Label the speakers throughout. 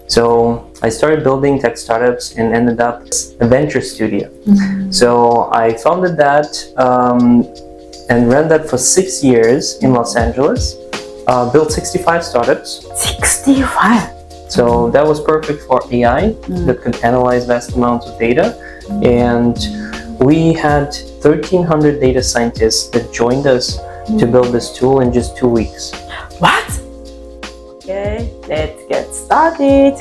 Speaker 1: So I started building tech startups and ended up as a venture studio. So I founded that and ran that for 6 years in Los Angeles. Built 65 startups.
Speaker 2: 65.
Speaker 1: So that was perfect for AI that could analyze vast amounts of data. And we had 1,300 data scientists that joined us to build this tool in just 2 weeks.
Speaker 2: What? Okay, let's get started.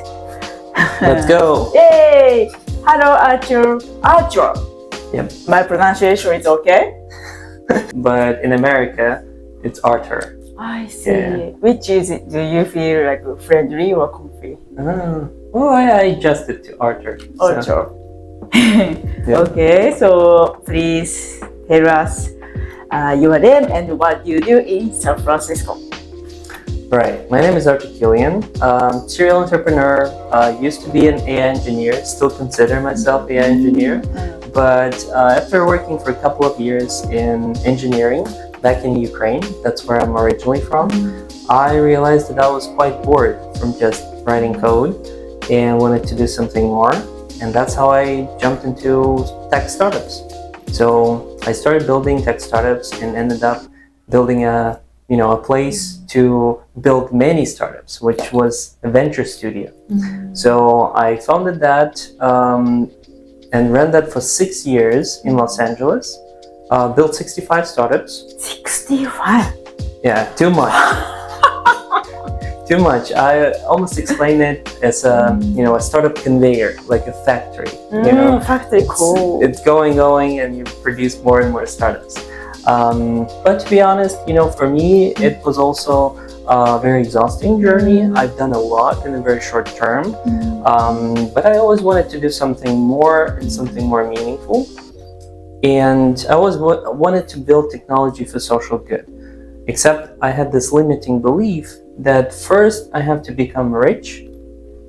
Speaker 1: Let's go.
Speaker 2: Yay! Hello, Artur. Artur.
Speaker 1: Yep.
Speaker 2: My pronunciation is okay?
Speaker 1: But in America, it's Artur.
Speaker 2: I see.
Speaker 1: Yeah.
Speaker 2: Which is it? Do you feel like friendly or comfy?
Speaker 1: Well, I adjusted to Artur.
Speaker 2: Artur.
Speaker 1: Yeah.
Speaker 2: Okay, so please tell us your name and what you do in San Francisco.
Speaker 1: Right. My name is Artur Kiulian. Serial entrepreneur. Used to be an AI engineer. Still consider myself AI engineer. But after working for a couple of years in engineering back in Ukraine, that's where I'm originally from, I realized that I was quite bored from just writing code and wanted to do something more. And that's how I jumped into tech startups. So I started building tech startups and ended up building a place to build many startups, which was a venture studio. So I founded that and ran that for 6 years in Los Angeles. Built 65 startups.
Speaker 2: 65?
Speaker 1: Yeah, too much. Too much. I almost explain it as a startup conveyor, like a factory.
Speaker 2: Factory, cool.
Speaker 1: It's going, and you produce more and more startups. But to be honest, for me, it was also a very exhausting journey. I've done a lot in a very short term, but I always wanted to do something more and something more meaningful. And I always wanted to build technology for social good. Except I had this limiting belief that first I have to become rich,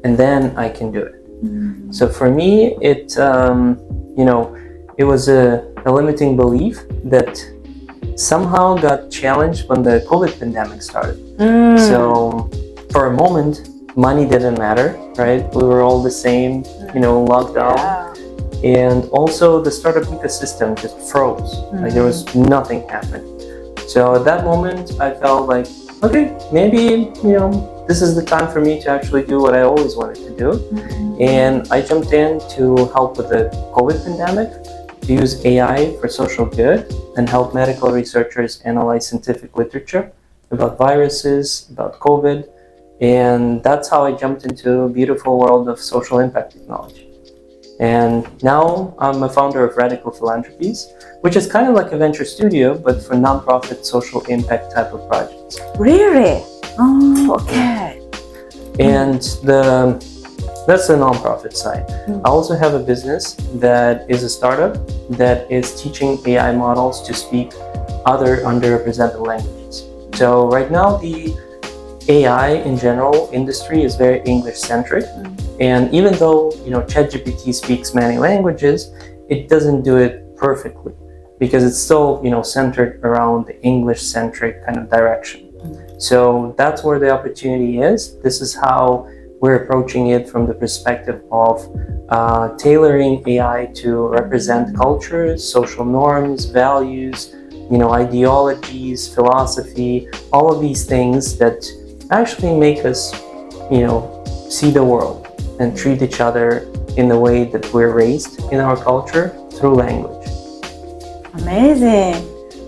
Speaker 1: and then I can do it. So for me, it was a limiting belief that somehow got challenged when the COVID pandemic started. So for a moment, money didn't matter, right? We were all the same, locked down.
Speaker 2: Yeah.
Speaker 1: And also the startup ecosystem just froze. Like there was nothing happening. So at that moment, I felt like, okay, maybe, this is the time for me to actually do what I always wanted to do. And I jumped in to help with the COVID pandemic, to use AI for social good and help medical researchers analyze scientific literature about viruses, about COVID. And that's how I jumped into a beautiful world of social impact technology. And now I'm a founder of Radical Philanthropies, which is kind of like a venture studio, but for nonprofit social impact type of projects.
Speaker 2: Really? Oh, okay.
Speaker 1: And that's the nonprofit side. I also have a business that is a startup that is teaching AI models to speak other underrepresented languages. So right now, the AI in general industry is very English-centric. And even though, ChatGPT speaks many languages, it doesn't do it perfectly because it's still, centered around the English-centric kind of direction. So that's where the opportunity is. This is how we're approaching it from the perspective of tailoring AI to represent cultures, social norms, values, ideologies, philosophy, all of these things that actually make us, see the world and treat each other in the way that we're raised in our culture through language.
Speaker 2: Amazing.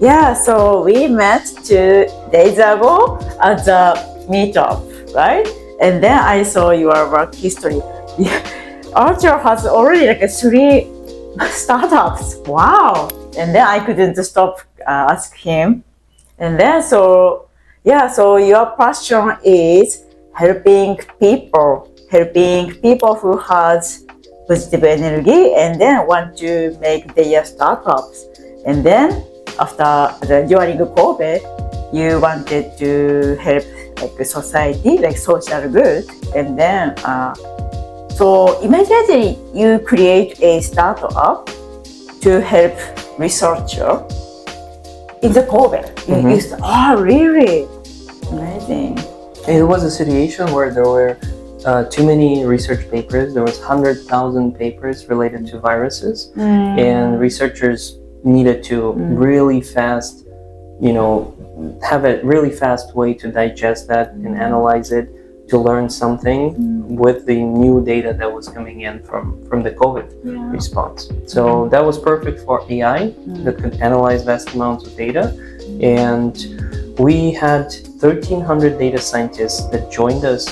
Speaker 2: Yeah, so we met 2 days ago at the meetup, right? And then I saw your work history. Artur has already like 3 startups. Wow. And then I couldn't stop ask him. And then so your passion is helping people who has positive energy and then want to make their startups. And then during COVID, you wanted to help like society, like social good. And then so immediately you create a startup to help researcher in the COVID. You said, oh really? Amazing.
Speaker 1: It was a situation where there were too many research papers. There was 100,000 papers related to viruses, and researchers needed to really fast, have a really fast way to digest that and analyze it to learn something with the new data that was coming in from the COVID response. So that was perfect for AI that could analyze vast amounts of data. And we had 1,300 data scientists that joined us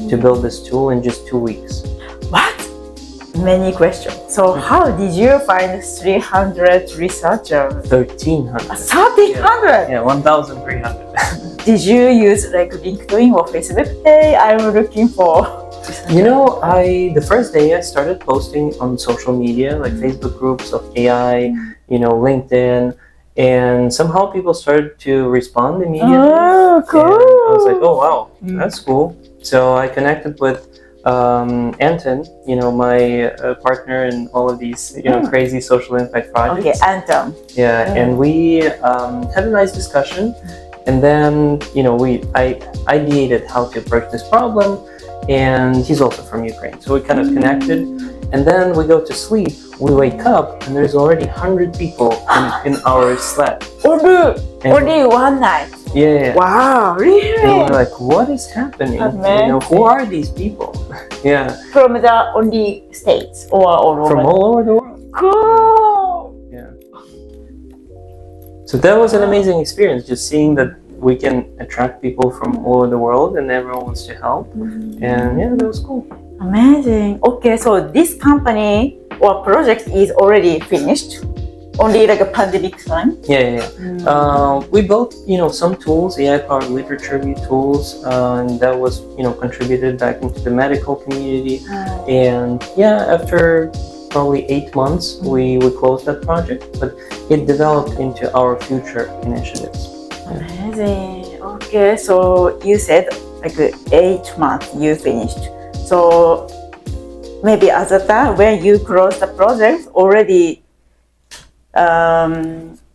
Speaker 1: to build this tool in just 2 weeks.
Speaker 2: What? Many questions. So how did you find 300 researchers?
Speaker 1: 1,300.
Speaker 2: 1,300?
Speaker 1: Yeah, 1,300.
Speaker 2: Did you use like LinkedIn or Facebook? Hey, I'm looking for.
Speaker 1: The first day I started posting on social media, like Facebook groups of AI, LinkedIn, and somehow people started to respond immediately.
Speaker 2: Oh, cool.
Speaker 1: And I was like, oh wow, that's cool. So I connected with Anton, my partner in all of these, crazy social impact projects.
Speaker 2: Okay, Anton.
Speaker 1: Yeah, and we had a nice discussion, and then I ideated how to approach this problem, and he's also from Ukraine, so we kind of connected, and then we go to sleep. We wake up, and there's already 100 people in our Slack.
Speaker 2: Only one night.
Speaker 1: Yeah.
Speaker 2: Wow,
Speaker 1: And
Speaker 2: really?
Speaker 1: we're like, what is happening?
Speaker 2: Amazing.
Speaker 1: Who are these people? Yeah.
Speaker 2: From the only states or all over?
Speaker 1: From all over the world.
Speaker 2: Cool.
Speaker 1: Yeah. So that was an amazing experience, just seeing that we can attract people from all over the world and everyone wants to help. And yeah, that was cool.
Speaker 2: Amazing. Okay, so this company or project is already finished. Only like a pandemic time.
Speaker 1: Yeah. We built, some tools, AI-powered literature review tools, and that was, contributed back into the medical community. And yeah, after probably 8 months, we closed that project, but it developed into our future initiatives.
Speaker 2: Amazing. Okay, so you said like 8 months you finished. So maybe at the time when you closed the project already.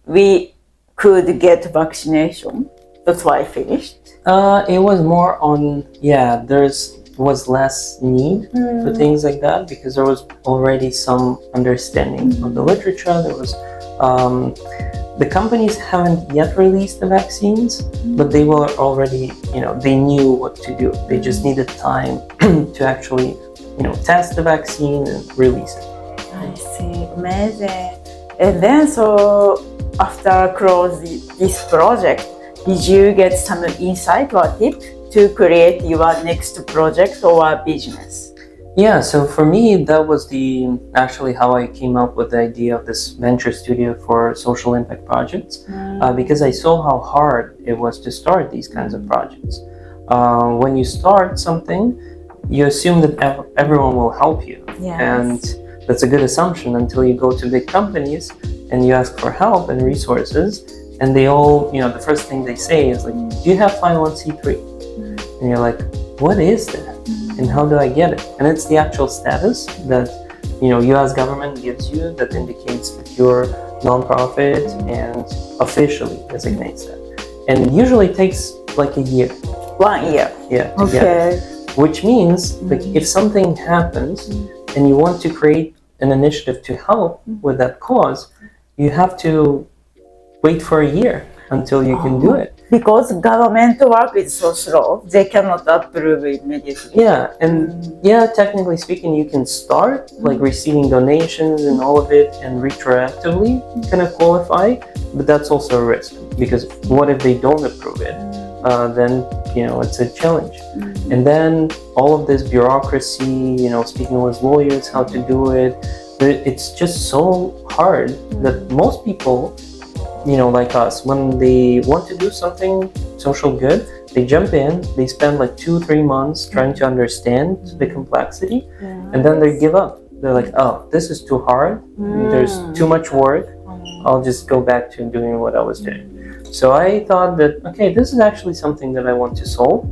Speaker 2: We could get vaccination. That's why I finished.
Speaker 1: It was more on, was less need for things like that because there was already some understanding of the literature. There was, the companies haven't yet released the vaccines, but they were already, they knew what to do. They just needed time to actually, test the vaccine and release it.
Speaker 2: I see, amazing. And then, so after closing this project, did you get some insight or tip to create your next project or business?
Speaker 1: Yeah, so for me, that was actually how I came up with the idea of this venture studio for social impact projects, because I saw how hard it was to start these kinds of projects. When you start something, you assume that everyone will help you.
Speaker 2: Yes.
Speaker 1: And that's a good assumption until you go to big companies and you ask for help and resources, and they all, the first thing they say is like, do you have 501c3? And you're like, what is that? And how do I get it? And it's the actual status that, US government gives you that indicates that you're nonprofit and officially designates that. And usually it takes like a year.
Speaker 2: 1 year.
Speaker 1: Yeah, to get it. Which means like if something happens and you want to create an initiative to help with that cause, you have to wait for a year until you can do it.
Speaker 2: Because government work is so slow, they cannot approve immediately.
Speaker 1: Yeah, and technically speaking, you can start like receiving donations and all of it and retroactively kind of qualify, but that's also a risk because what if they don't approve it? Then it's a challenge. And then all of this bureaucracy, speaking with lawyers how to do it, it's just so hard that most people, like us, when they want to do something social good, they jump in, they spend like 2-3 months trying to understand the complexity, and then they give up. They're like, oh, this is too hard, there's too much work, I'll just go back to doing what I was doing. So I thought that, okay, this is actually something that I want to solve,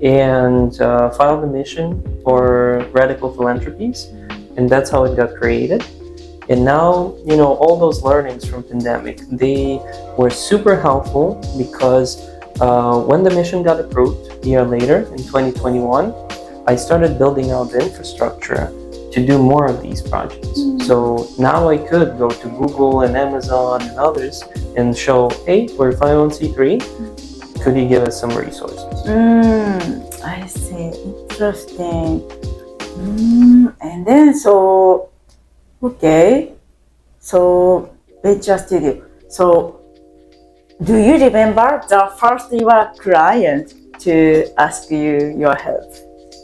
Speaker 1: and filed a mission for Radical Philanthropies, and that's how it got created. And now, all those learnings from pandemic, they were super helpful because when the mission got approved a year later in 2021, I started building out the infrastructure to do more of these projects. So now I could go to Google and Amazon and others and show, hey, we're 501c3. Could you give us some resources?
Speaker 2: I see. Interesting. And then okay. So venture studio. So do you remember the first your client to ask you your help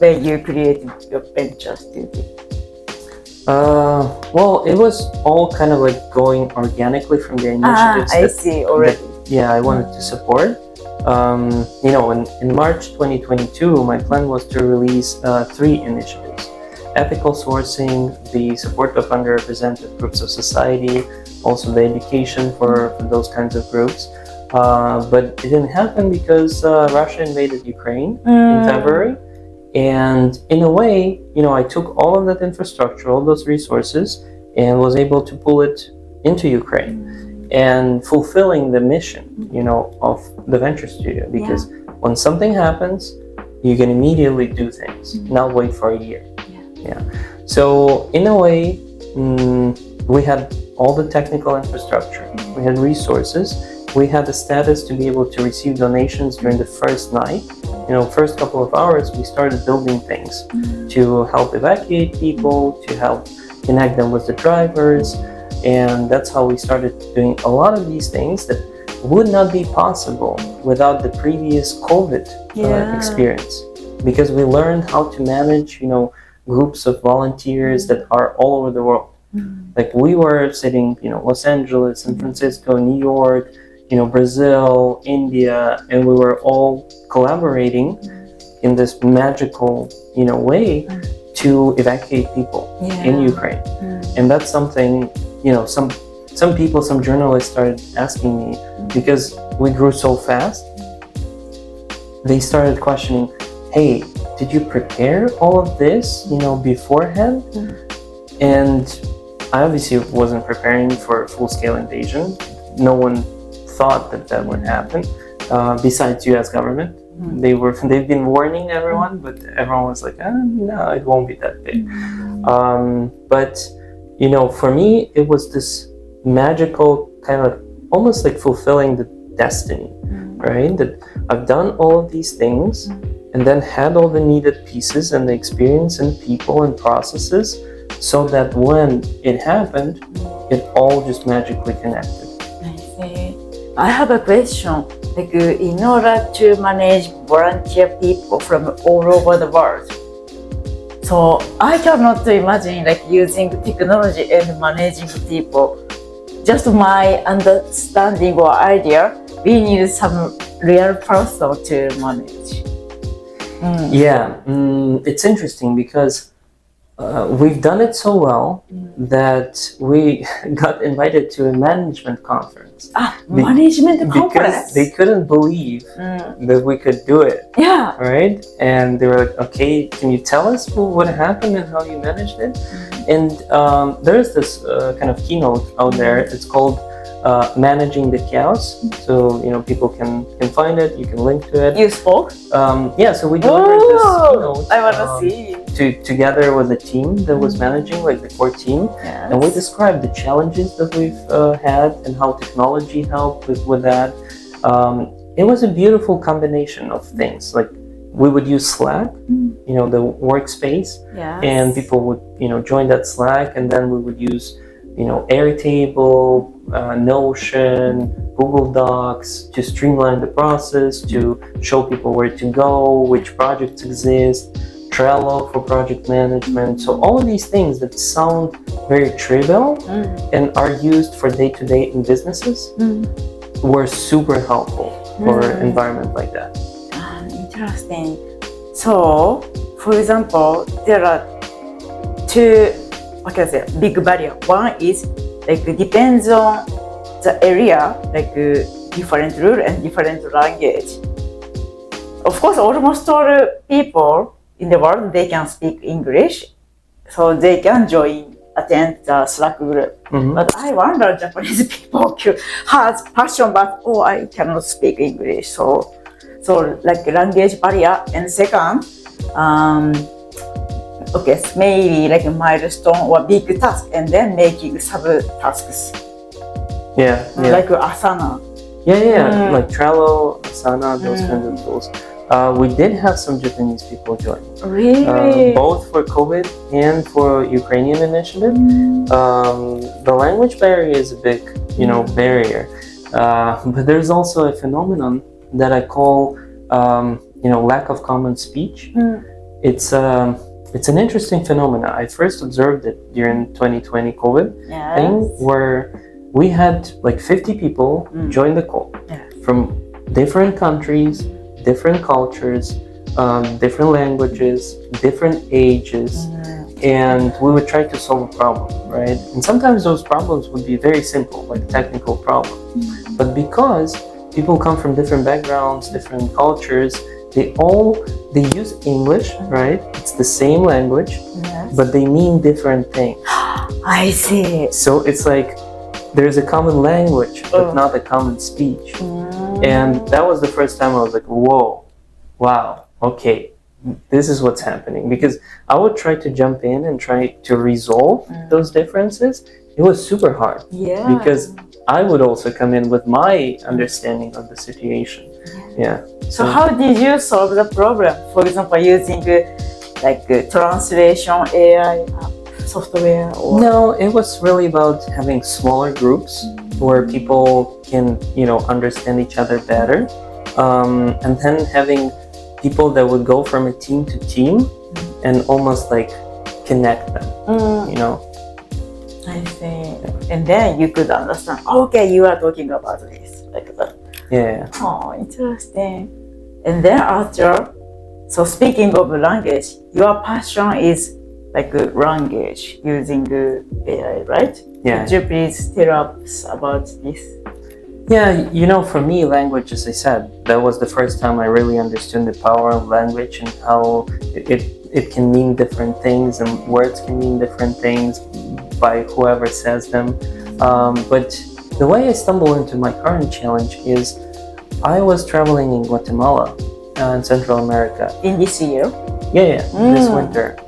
Speaker 2: when you created your venture studio?
Speaker 1: Well, it was all kind of like going organically from the initiatives.
Speaker 2: I see already.
Speaker 1: I wanted to support. In March 2022, my plan was to release 3 initiatives: ethical sourcing, the support of underrepresented groups of society, also the education for those kinds of groups. But it didn't happen because Russia invaded Ukraine in February. And in a way, I took all of that infrastructure, all those resources, and was able to pull it into Ukraine and fulfilling the mission, of the venture studio. Because when something happens, you can immediately do things, not wait for a year. So in a way, we had all the technical infrastructure, we had resources, we had the status to be able to receive donations during the first night. First couple of hours, we started building things to help evacuate people, to help connect them with the drivers. And that's how we started doing a lot of these things that would not be possible without the previous COVID experience. Because we learned how to manage, groups of volunteers that are all over the world. Like we were sitting, Los Angeles, San Francisco, New York, Brazil, India, and we were all collaborating in this magical, way to evacuate people in Ukraine. And that's something, some people, some journalists started asking me, because we grew so fast, they started questioning, hey, did you prepare all of this, beforehand? And I obviously wasn't preparing for a full-scale invasion. No one thought that would happen, besides U.S. government. They've been warning everyone, but everyone was like, no, it won't be that big. But for me, it was this magical kind of almost like fulfilling the destiny, right? That I've done all of these things and then had all the needed pieces and the experience and people and processes, so that when it happened, it all just magically connected.
Speaker 2: I see. I have a question. Like, in order to manage volunteer people from all over the world, so I cannot imagine like using technology and managing people. Just my understanding or idea, we need some real person to manage.
Speaker 1: It's interesting because we've done it so well that we got invited to a management conference.
Speaker 2: Management conference?
Speaker 1: Because they couldn't believe that we could do it.
Speaker 2: Yeah.
Speaker 1: Right? And they were like, okay, can you tell us what happened and how you managed it? And there's this kind of keynote out there. It's called Managing the Chaos. So, people can find it. You can link to it.
Speaker 2: You spoke?
Speaker 1: So we delivered this keynote.
Speaker 2: I want to see.
Speaker 1: Together with a team that was managing, like the core team.
Speaker 2: Yes.
Speaker 1: And we described the challenges that we've had and how technology helped with that. It was a beautiful combination of things. Like we would use Slack, the workspace, and people would, join that Slack, and then we would use, Airtable, Notion, Google Docs to streamline the process, to show people where to go, which projects exist, Trello for project management. So all of these things that sound very trivial and are used for day-to-day in businesses were super helpful for an environment like that.
Speaker 2: Interesting. So, for example, there are two, big barrier. One is like depends on the area, like different rule and different language. Of course, almost all people in the world, they can speak English, so they can attend the Slack group. But I wonder Japanese people has passion, but I cannot speak English. So like language barrier. And second, okay, maybe like a milestone or big task, and then making sub-tasks,
Speaker 1: Yeah, yeah.
Speaker 2: like Asana.
Speaker 1: Yeah, like Trello, Asana, those kinds of tools. We did have some Japanese people join,
Speaker 2: Really?
Speaker 1: both for COVID and for Ukrainian initiative. The language barrier is a big, barrier, but there's also a phenomenon that I call, lack of common speech. It's an interesting phenomenon. I first observed it during 2020 COVID thing, where we had like 50 people join the call from different countries, different cultures, different languages, different ages, and we would try to solve a problem, right? And sometimes those problems would be very simple, like a technical problem. But because people come from different backgrounds, different cultures, they use English, right? It's the same language, but they mean different things.
Speaker 2: I see.
Speaker 1: So it's like there's a common language, but not a common speech. And that was the first time I was like, whoa, wow, okay, this is what's happening. Because I would try to jump in and try to resolve those differences. It was super hard. Because I would also come in with my understanding of the situation.
Speaker 2: So how did you solve the problem? For example, using translation AI software? Or...
Speaker 1: No, it was really about having smaller groups where people can, understand each other better. And then having people that would go from a team to team and almost like connect them,
Speaker 2: I see. And then you could understand, okay, you are talking about this, like that.
Speaker 1: Yeah.
Speaker 2: Oh, interesting. And then Artur, so speaking of language, your passion is like language using AI, right?
Speaker 1: Yeah.
Speaker 2: Could you please tell us about this?
Speaker 1: Yeah, for me, language, as I said, that was the first time I really understood the power of language and how it can mean different things and words can mean different things by whoever says them. But the way I stumbled into my current challenge is I was traveling in Guatemala in Central America.
Speaker 2: In this year?
Speaker 1: Yeah, this winter.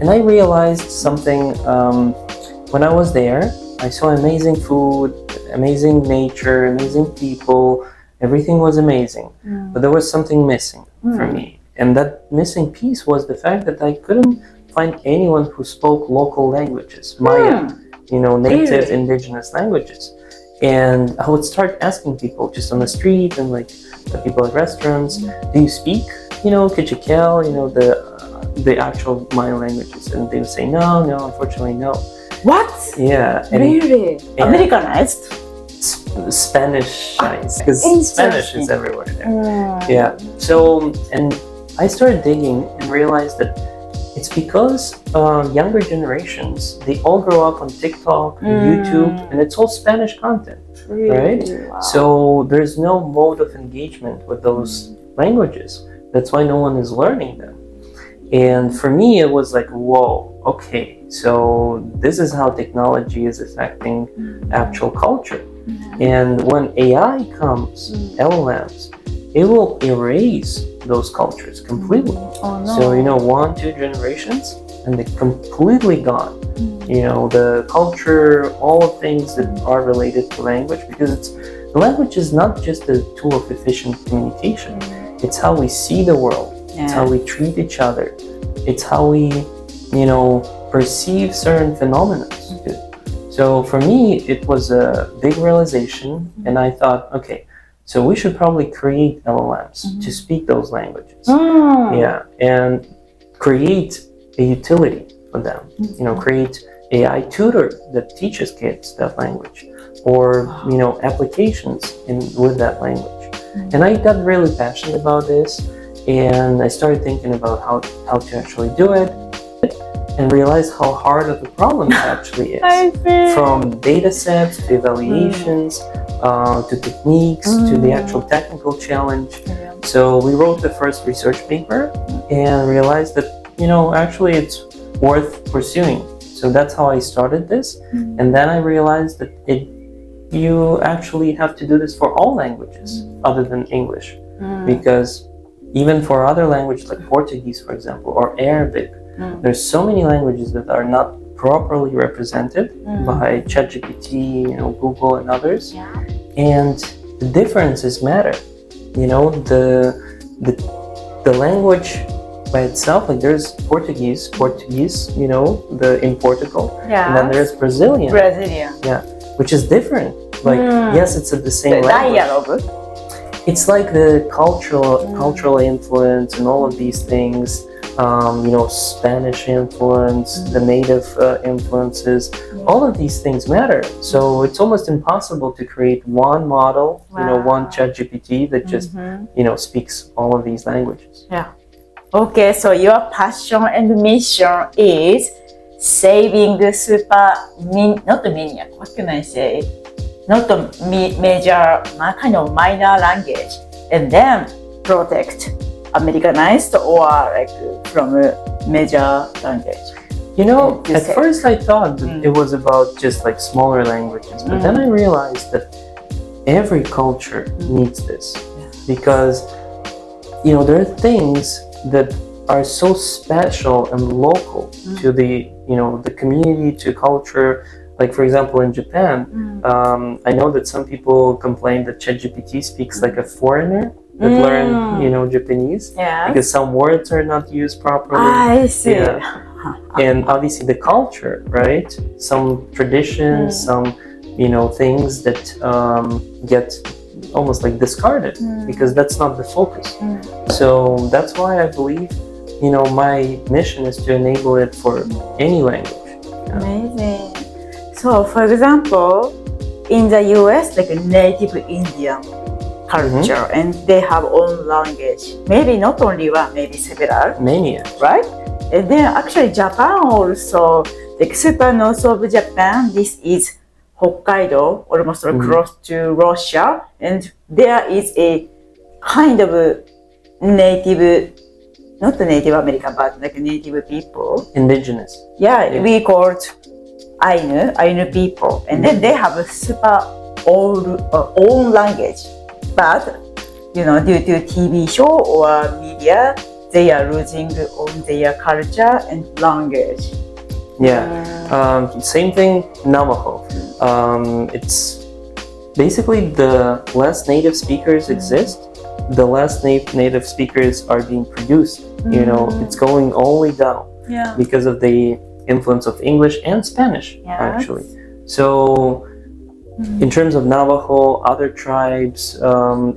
Speaker 1: And I realized something when I was there. I saw amazing food, amazing nature, amazing people. Everything was amazing. But there was something missing for me. And that missing piece was the fact that I couldn't find anyone who spoke local languages, Maya, native indigenous languages. And I would start asking people just on the street and like the people at restaurants, do you speak, Kichikel, the actual Mayan languages? And they would say, no, unfortunately, no.
Speaker 2: What?
Speaker 1: Yeah.
Speaker 2: Really? Americanized?
Speaker 1: Spanish-ized, because Spanish is everywhere there. Yeah. So, and I started digging and realized that it's because younger generations, they all grow up on TikTok, YouTube, and it's all Spanish content, right?
Speaker 2: Wow.
Speaker 1: So there's no mode of engagement with those languages. That's why no one is learning them. And for me, it was like, whoa, okay, so this is how technology is affecting actual culture. And when AI comes, LLMs, it will erase those cultures completely.
Speaker 2: Oh, no.
Speaker 1: So, 1-2 generations, and they're completely gone. The culture, all things that are related to language, because the language is not just a tool of efficient communication. It's how we see the world. It's how we treat each other. It's how we, perceive certain phenomena. So for me, it was a big realization, and I thought, okay, so we should probably create LLMs to speak those languages. Yeah, and create a utility for them. Create AI tutor that teaches kids that language, or applications with that language. And I got really passionate about this, and I started thinking about how to actually do it, and realized how hard of a problem it actually is. From data sets to evaluations, to techniques, to the actual technical challenge. So we wrote the first research paper and realized that, actually it's worth pursuing. So that's how I started this. And then I realized that you actually have to do this for all languages other than English, because even for other languages like Portuguese, for example, or Arabic, there's so many languages that are not properly represented by ChatGPT, Google and others.
Speaker 2: Yeah.
Speaker 1: And the differences matter. The language by itself, like there's Portuguese, in Portugal,
Speaker 2: Yeah.
Speaker 1: and then there's Brazilian, which is different. Like yes, it's the same language.
Speaker 2: Dialogue.
Speaker 1: It's like the cultural influence and all of these things. Spanish influence, the native influences, all of these things matter. So it's almost impossible to create one model, one ChatGPT that just, speaks all of these languages.
Speaker 2: Yeah. Okay, so your passion and mission is saving the not minion, what can I say? Not a major, kind of minor language, and then protect Americanized or like from a major language.
Speaker 1: At first I thought that it was about just like smaller languages, but then I realized that every culture needs this because, there are things that are so special and local to the, the community, to culture. Like for example, in Japan, I know that some people complain that ChatGPT speaks like a foreigner that learn, Japanese, because some words are not used properly.
Speaker 2: I see.
Speaker 1: Yeah. And obviously the culture, right? Some traditions, some, things that get almost like discarded because that's not the focus. So that's why I believe, my mission is to enable it for any language. Yeah.
Speaker 2: Amazing. So, for example, in the US, like a native Indian culture, and they have own language. Maybe not only one, maybe several.
Speaker 1: Many.
Speaker 2: Right? And then actually Japan also, like super north of Japan, this is Hokkaido, almost close to Russia, and there is a kind of a native, not the Native American, but like native people.
Speaker 1: Indigenous.
Speaker 2: Yeah. We called Ainu people, and then they have a super own language, but due to TV show or media, they are losing on their culture and language.
Speaker 1: Yeah. Same thing, Navajo. It's basically the less native speakers exist, the less native speakers are being produced. It's going only down because of the influence of English and Spanish, actually. So in terms of Navajo, other tribes,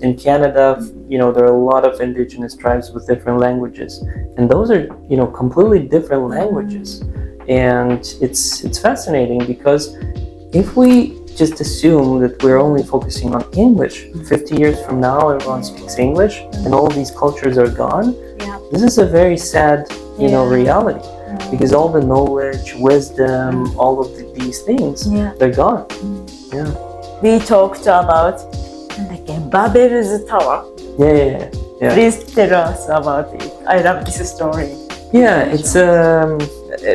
Speaker 1: in Canada, there are a lot of indigenous tribes with different languages. And those are, completely different languages. And it's fascinating because if we just assume that we're only focusing on English, 50 years from now everyone speaks English and all these cultures are gone, this is a very sad, reality. Because all the knowledge, wisdom, all of these things, they're gone. Yeah.
Speaker 2: We talked about Babel's Tower.
Speaker 1: Yeah.
Speaker 2: Please tell us about it. I love this story.
Speaker 1: Yeah, it's a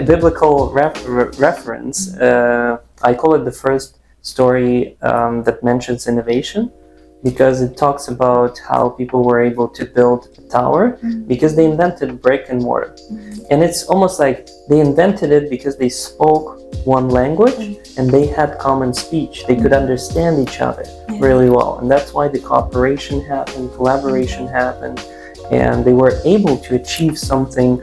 Speaker 1: biblical reference. I call it the first story that mentions innovation, because it talks about how people were able to build a tower because they invented brick and mortar. And it's almost like they invented it because they spoke one language and they had common speech. They could understand each other really well. And that's why the cooperation happened, collaboration happened, and they were able to achieve something,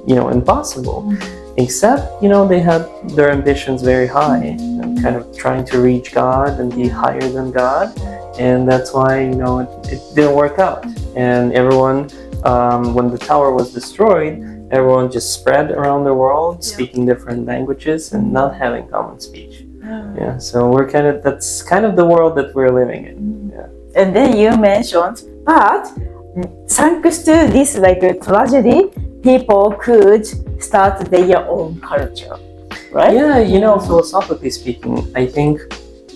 Speaker 1: impossible. Except, they had their ambitions very high and kind of trying to reach God and be higher than God. And that's why, it didn't work out. And everyone, when the tower was destroyed, everyone just spread around the world, speaking different languages and not having common speech. Yeah, so that's kind of the world that we're living in. Yeah.
Speaker 2: And then you mentioned, but thanks to this tragedy, people could start their own culture, right?
Speaker 1: Yeah, philosophically speaking, I think,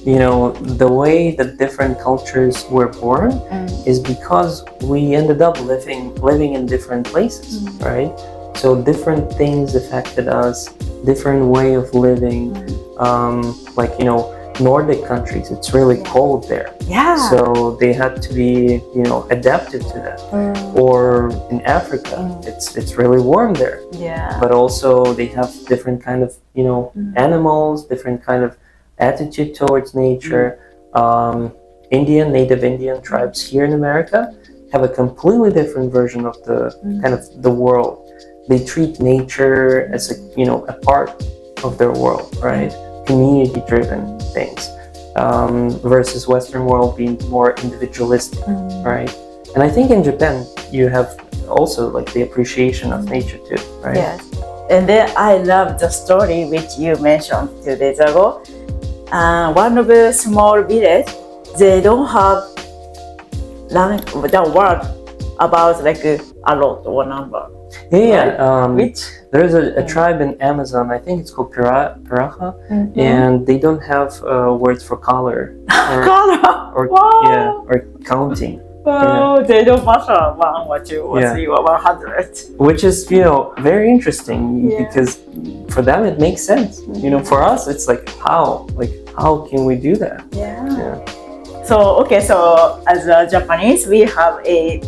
Speaker 1: the way that different cultures were born is because we ended up living in different places, right? So different things affected us, different way of living. Nordic countries, it's really cold there.
Speaker 2: Yeah.
Speaker 1: So they had to be, adapted to that. Or in Africa, it's really warm there.
Speaker 2: Yeah.
Speaker 1: But also they have different kind of, animals, different kind of attitude towards nature. Native Indian tribes here in America have a completely different version of the kind of the world. They treat nature as a part of their world, right? Community-driven things, versus Western world being more individualistic, right? And I think in Japan you have also like the appreciation of nature too, right?
Speaker 2: Yes. And then I love the story which you mentioned 2 days ago. One of the small village, they don't have the word about like a lot or number.
Speaker 1: Yeah.
Speaker 2: Which?
Speaker 1: There's a tribe in Amazon, I think it's called Piraha, and they don't have words for color. Or
Speaker 2: Wow.
Speaker 1: or counting.
Speaker 2: Wow, they don't matter 1 or 2 or 3 or 100.
Speaker 1: Which is, very interesting because for them it makes sense. For us it's like how can we do that?
Speaker 2: Yeah. So as a Japanese, we have a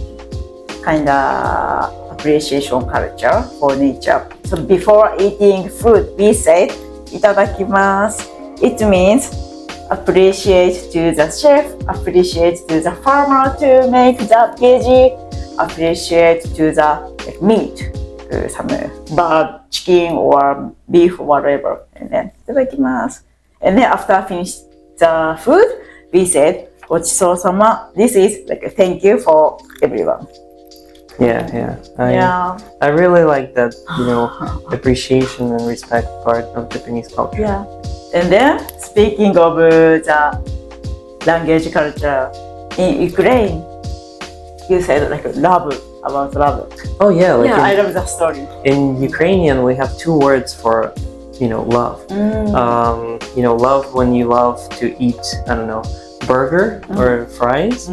Speaker 2: kind of appreciation culture for nature. So before eating food, we say "itadakimasu." It means appreciate to the chef, appreciate to the farmer to make the veggie, appreciate to the meat, some bird, chicken or beef, whatever, and then "itadakimasu." And then after finish the food, we said "gochisousama." This is like a thank you for everyone.
Speaker 1: Yeah. I really like that, appreciation and respect part of Japanese culture.
Speaker 2: Yeah. And then speaking of the language culture in Ukraine, you said like love, about love.
Speaker 1: Oh yeah,
Speaker 2: I love that story.
Speaker 1: In Ukrainian we have 2 words for love. Love when you love to eat, I don't know, burger or fries,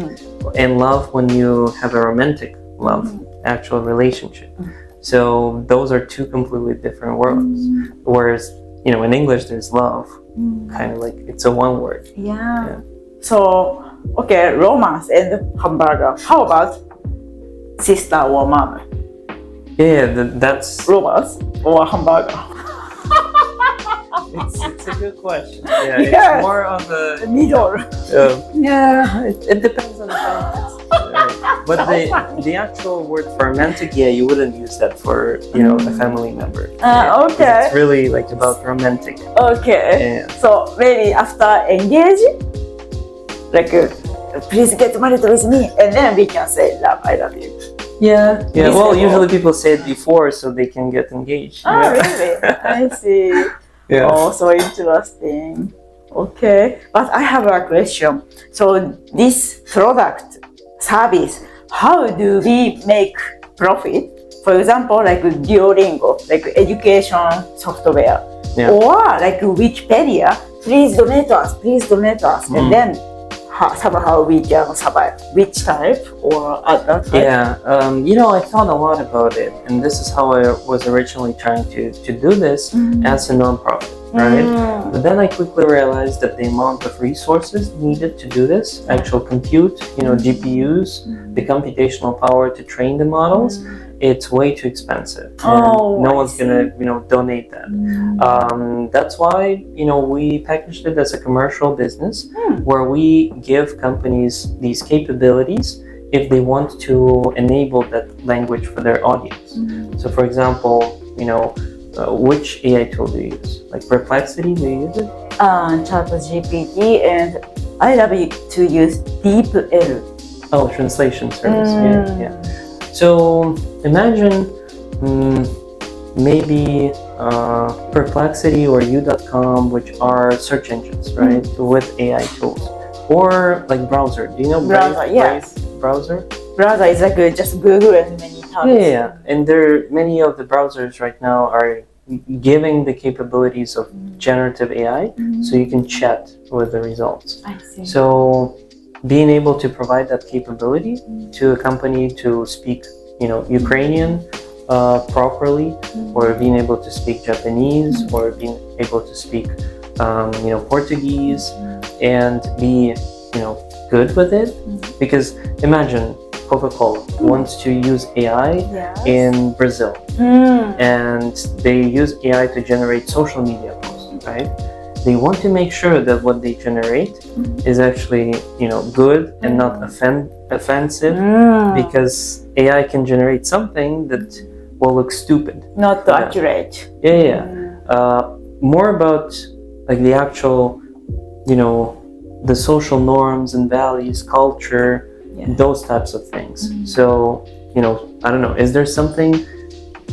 Speaker 1: and love when you have a romantic love, actual relationship. So those are 2 completely different worlds. Whereas, in English there's love, kind of like it's a one word.
Speaker 2: Yeah. So, romance and hamburger. How about sister or mom?
Speaker 1: Yeah, that's
Speaker 2: Romance or hamburger?
Speaker 1: It's a good question. Yeah, it's more of a
Speaker 2: middle.
Speaker 1: It depends on the context. But the actual word for romantic, you wouldn't use that for a family member.
Speaker 2: Okay.
Speaker 1: It's really like about romantic.
Speaker 2: Okay.
Speaker 1: Yeah.
Speaker 2: So maybe after engage, like please get married with me, and then we can say love, I love you.
Speaker 1: Yeah. Well, usually people say it before so they can get engaged.
Speaker 2: Oh, really? I see.
Speaker 1: Yeah.
Speaker 2: Oh, so interesting. Okay, but I have a question. So this product service, how do we make profit? For example, like Duolingo, like education software, or like Wikipedia, please donate us, and then somehow we can survive. Which type or other type?
Speaker 1: Yeah, I thought a lot about it, and this is how I was originally trying to do this as a nonprofit, right? But then I quickly realized that the amount of resources needed to do this, actual compute, GPUs, the computational power to train the models, it's way too expensive. And no one's gonna, donate that. That's why, we packaged it as a commercial business where we give companies these capabilities if they want to enable that language for their audience. So for example, which AI tool do you use? Like Perplexity, do you use it?
Speaker 2: ChatGPT, and I love to use DeepL.
Speaker 1: Oh, translation service. Yeah. So imagine maybe Perplexity or U.com, which are search engines, right, with AI tools, or like browser. Do you know
Speaker 2: browser? Yes.
Speaker 1: Browser.
Speaker 2: Browser is like just Google and many tabs.
Speaker 1: Yeah, and many of the browsers right now are giving the capabilities of generative AI, so you can chat with the results.
Speaker 2: I see.
Speaker 1: So being able to provide that capability to a company to speak, Ukrainian properly, or being able to speak Japanese, or being able to speak Portuguese and be good with it. Because imagine Coca-Cola wants to use AI in Brazil, and they use AI to generate social media posts, right? They want to make sure that what they generate is actually good and not offensive, because AI can generate something that will look stupid,
Speaker 2: not accurate.
Speaker 1: More about like the actual the social norms and values, culture, those types of things. So I don't know, is there something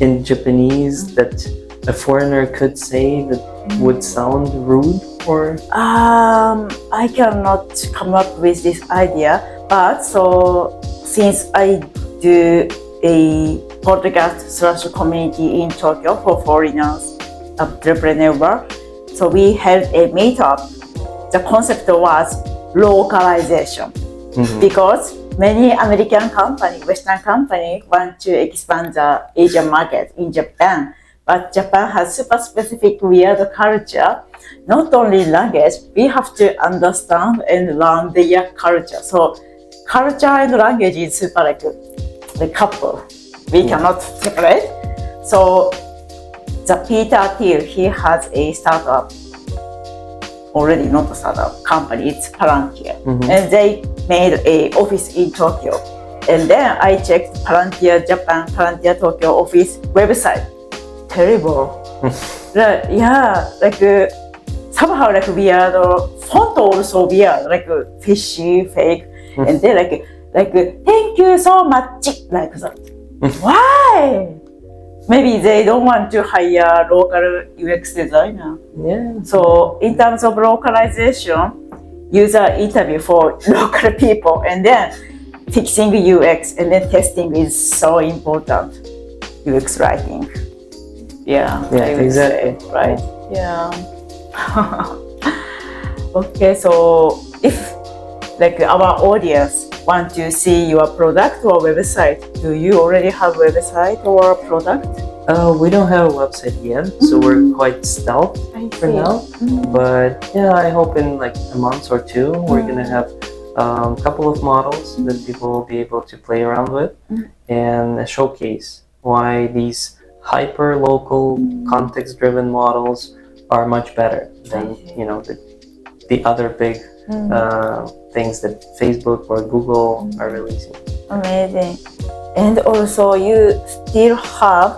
Speaker 1: in Japanese that a foreigner could say that would sound rude? Or
Speaker 2: I cannot come up with this idea, but so since I do a podcast / community in Tokyo for foreigners entrepreneur, so we held a meetup. The concept was localization, because many American companies, Western companies want to expand the Asian market in Japan, but Japan has super specific weird culture. Not only language, we have to understand and learn their culture. So culture and language is super like the couple. We cannot separate. So the Peter Thiel, he has a startup, already not a startup company, it's Palantir. And they made an office in Tokyo. And then I checked Palantir Japan, Palantir Tokyo office website. Terrible. Somehow like weird, font also weird, like fishy, fake. And they like thank you so much, like that. Why? Maybe they don't want to hire local UX designer. So in terms of localization, user interview for local people, and then fixing UX, and then testing is so important. UX writing.
Speaker 1: Exactly.
Speaker 2: Say, right? Okay, so if like our audience want to see your product or website, do you already have a website or a product?
Speaker 1: We don't have a website yet, so we're quite stealth for now. But I hope in like a month or two we're gonna have a couple of models that people will be able to play around with and showcase why these hyper local context driven models are much better than the other big things that Facebook or Google are releasing.
Speaker 2: Amazing. And also you still have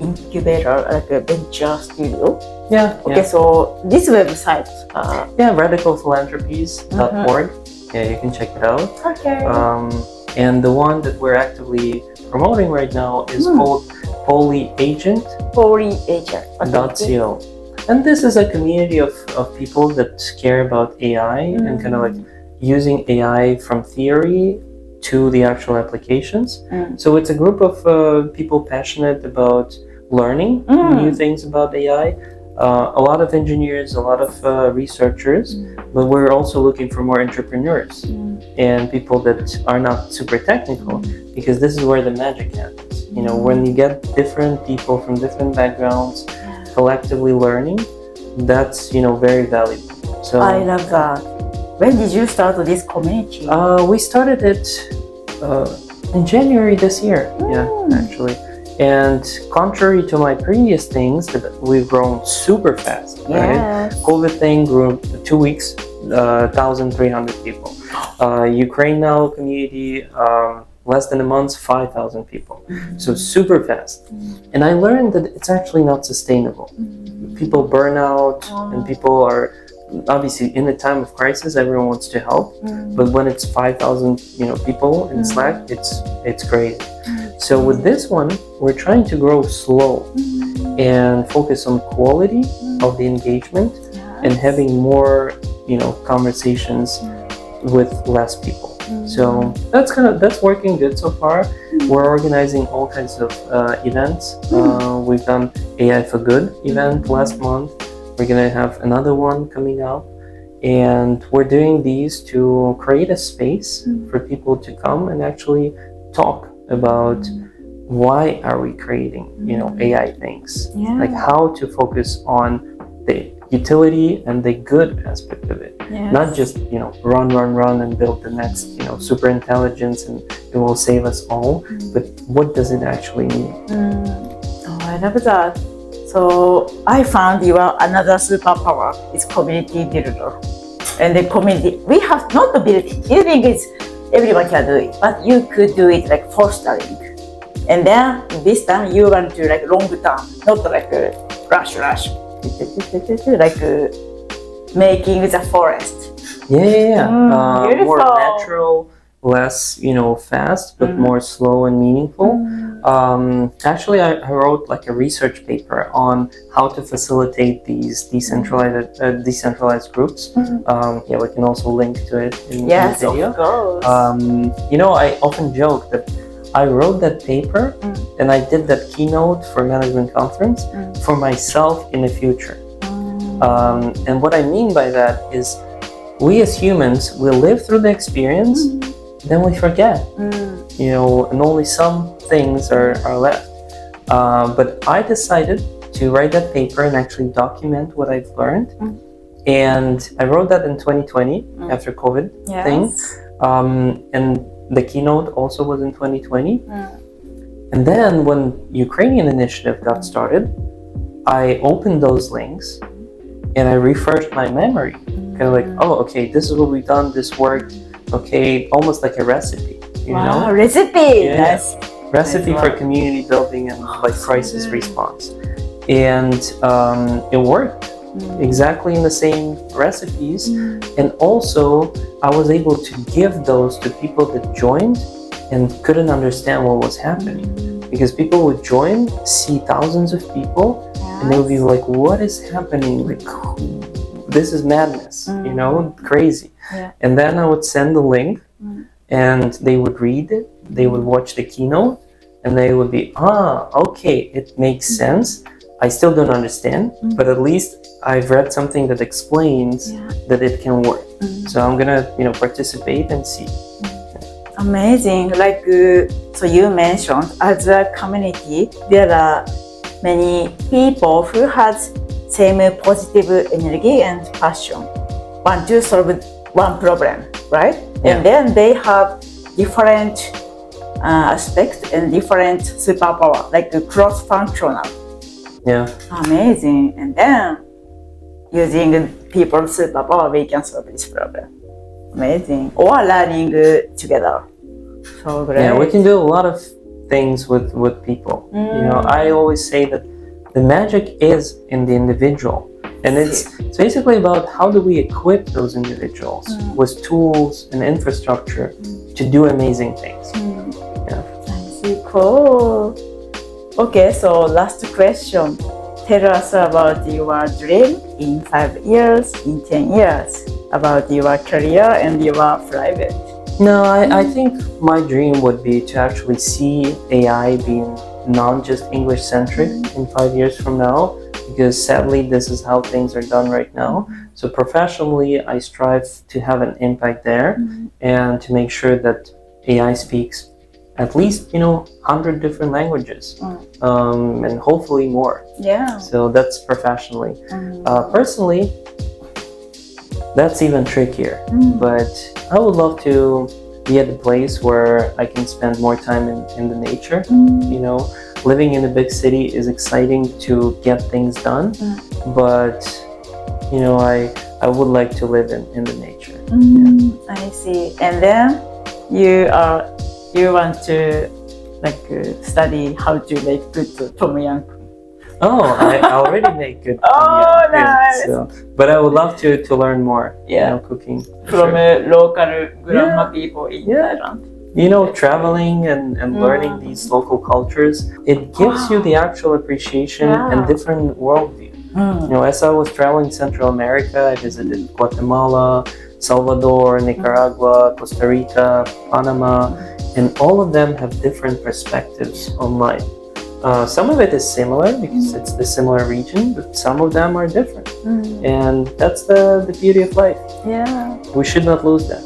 Speaker 2: incubator, like a venture studio. So this website radicalphilanthropies.org. You can check it out. And the one that we're actively promoting right now is called polyagent.co. And this is a community of people that care about AI and kind of like using AI from theory to the actual applications. So it's a group of people passionate about learning new things about AI. A lot of engineers, a lot of researchers, but we're also looking for more entrepreneurs and people that are not super technical, because this is where the magic happens. When you get different people from different backgrounds collectively learning, that's very valuable. So I love that. When did you start this community?
Speaker 1: We started it in January this year. Actually. And contrary to my previous things, that we've grown super fast. Right? COVID thing grew 2 weeks, 1,300 people. Ukraine now community, less than a month, 5,000 people. So super fast. And I learned that it's actually not sustainable. People burn out, and people are obviously in a time of crisis. Everyone wants to help, but when it's 5,000 people in Slack, it's crazy. So with this one, we're trying to grow slow and focus on quality of the engagement and having more conversations with less people. So that's working good so far. We're organizing all kinds of events. We've done AI for Good event last month. We're gonna have another one coming up, and we're doing these to create a space for people to come and actually talk about why are we creating AI things, like how to focus on the utility and the good aspect of it.
Speaker 2: Yes.
Speaker 1: Not just, run and build the next, super intelligence and it will save us all. But what does it actually mean?
Speaker 2: Oh, I love that. So I found your another superpower is community builder. And the community, we have not built it. You think it's everyone can do it, but you could do it like fostering. And then this time you want to like long term, not like a rush, like making the forest.
Speaker 1: Yeah. More
Speaker 2: Beautiful.
Speaker 1: natural, less, fast, but more slow and meaningful. Actually, I wrote like a research paper on how to facilitate these decentralized groups. We can also link to it in the video.
Speaker 2: Of course.
Speaker 1: I often joke that I wrote that paper and I did that keynote for management conference for myself in the future. And what I mean by that is we as humans, we live through the experience, then we forget, and only some things are left. But I decided to write that paper and actually document what I've learned. And I wrote that in 2020 after COVID thing. And the keynote also was in 2020. And then when Ukrainian initiative got started, I opened those links and I refreshed my memory. Kind of like, oh, okay, this is what we've done, this worked. Okay, almost like a recipe,
Speaker 2: Wow, recipe!
Speaker 1: Yeah.
Speaker 2: Yes.
Speaker 1: Recipe for community building and like crisis response. And it worked exactly in the same recipes. And also, I was able to give those to people that joined and couldn't understand what was happening. Because people would join, see thousands of people, and they would be like, what is happening? Like, this is madness, crazy.
Speaker 2: Yeah.
Speaker 1: And then I would send the link and they would read it, they would watch the keynote, and they would be, okay, it makes sense. I still don't understand, but at least I've read something that explains that it can work. So I'm gonna, participate and see.
Speaker 2: Amazing. Like, so you mentioned as a community, there are many people who has same positive energy and passion, want to solve one problem, right?
Speaker 1: Yeah.
Speaker 2: And then they have different aspects and different superpower, like cross-functional.
Speaker 1: Yeah.
Speaker 2: Amazing. And then using people's superpower, we can solve this problem. Amazing. Or learning together. So great.
Speaker 1: Yeah, we can do a lot of things with people. I always say that the magic is in the individual. And it's basically about how do we equip those individuals with tools and infrastructure to do amazing things.
Speaker 2: I see. Cool. Okay, so last question. Tell us about your dream in 5 years, in 10 years, about your career and your private.
Speaker 1: No, I think my dream would be to actually see AI being not just English centric in 5 years from now, because sadly this is how things are done right now. So professionally, I strive to have an impact there and to make sure that AI speaks at least 100 different languages and hopefully more.
Speaker 2: Yeah.
Speaker 1: So that's professionally. Personally, that's even trickier, but I would love to be at a place where I can spend more time in the nature. Living in a big city is exciting to get things done, but I would like to live in the nature.
Speaker 2: I see. And then you want to study how to make good tom yum.
Speaker 1: Oh, I already make good.
Speaker 2: Nice.
Speaker 1: But I would love to learn more. Cooking
Speaker 2: From local grandma people in Thailand.
Speaker 1: Traveling and learning these local cultures, it gives you the actual appreciation and different worldview. As I was traveling Central America, I visited Guatemala, Salvador, Nicaragua, Costa Rica, Panama, and all of them have different perspectives on life. Some of it is similar because it's the similar region, but some of them are different. And that's the beauty of life.
Speaker 2: Yeah.
Speaker 1: We should not lose that.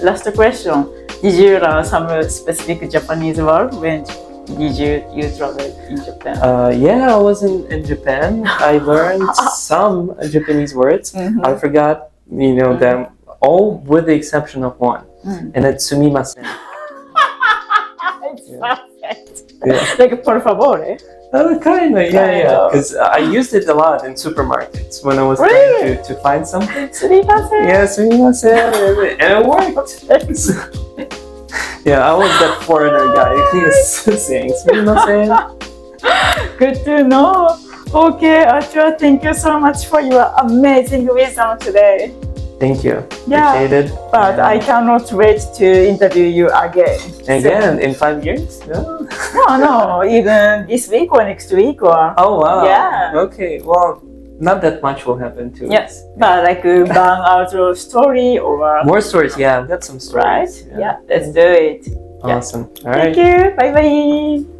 Speaker 2: Last question. Did you learn some specific Japanese word when did you travel in Japan?
Speaker 1: Yeah, I was in Japan. I learned some Japanese words. I forgot, them all with the exception of one. And it's sumimasen.
Speaker 2: It's perfect.
Speaker 1: Yeah.
Speaker 2: Like por favore.
Speaker 1: Kind of,
Speaker 2: Kind of.
Speaker 1: Because I used it a lot in supermarkets when I was
Speaker 2: Really?
Speaker 1: trying to find something.
Speaker 2: Sumimasen.
Speaker 1: Yeah, sumimasen, and it worked. Yeah, I was that foreigner guy who was saying sumimasen.
Speaker 2: Good to know. Okay, Artur, thank you so much for your amazing wisdom today.
Speaker 1: Thank you.
Speaker 2: Yeah.
Speaker 1: Appreciate it.
Speaker 2: But I cannot wait to interview you again.
Speaker 1: Again, in 5 years? No?
Speaker 2: No, even this week or next week or.
Speaker 1: Oh, wow.
Speaker 2: Yeah.
Speaker 1: Okay, well, not that much will happen too.
Speaker 2: Yes, but like bang out your story or.
Speaker 1: More stories, yeah, I've got some
Speaker 2: Right?
Speaker 1: stories.
Speaker 2: Yeah, let's do it.
Speaker 1: Awesome. All right.
Speaker 2: Thank you. Bye bye.